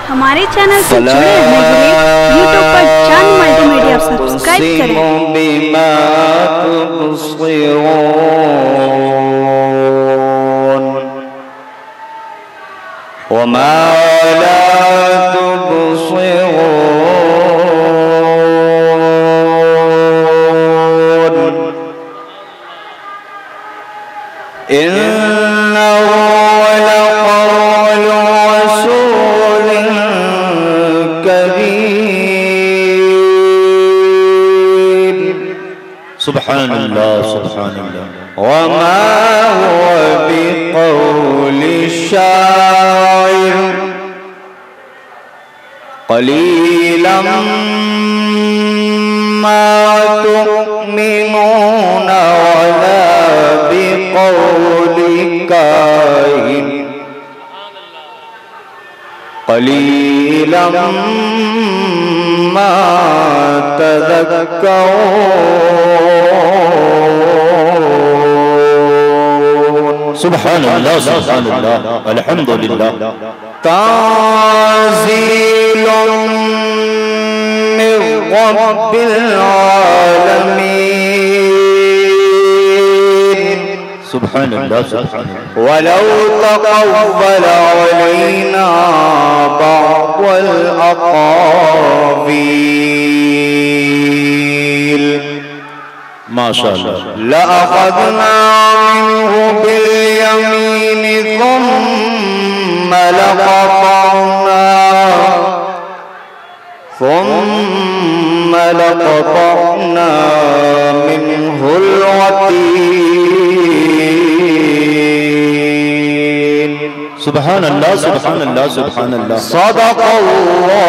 हमारे चैनल से जुड़े रहने के लिए यूट्यूब पर चांद मल्टीमीडिया सब्सक्राइब करें। सुभान अल्लाह सुभान अल्लाह। वमा हुवा बिक़ौलि शाइर क़लीलन मा तु'मिनून वला बिक़ौलि काहिन क़लीलन मा तज़क्करून। सुभान अल्लाह सुभान अल्लाह अल्हम्दुलिल्लाह। ताज़ीलुम मिन रब्बिल आलमीन। सुभान अल्लाह सुभान अल्लाह। वलौ तक़व्वल अलैना बअ्दल अक़ावील माशाअल्लाह। लअख़ज़ना मिन्हु बिल-यमीन ثم لقطعنا منه الوتين। सुभान अल्लाह सुभान अल्लाह सुभान अल्लाह। صدق الله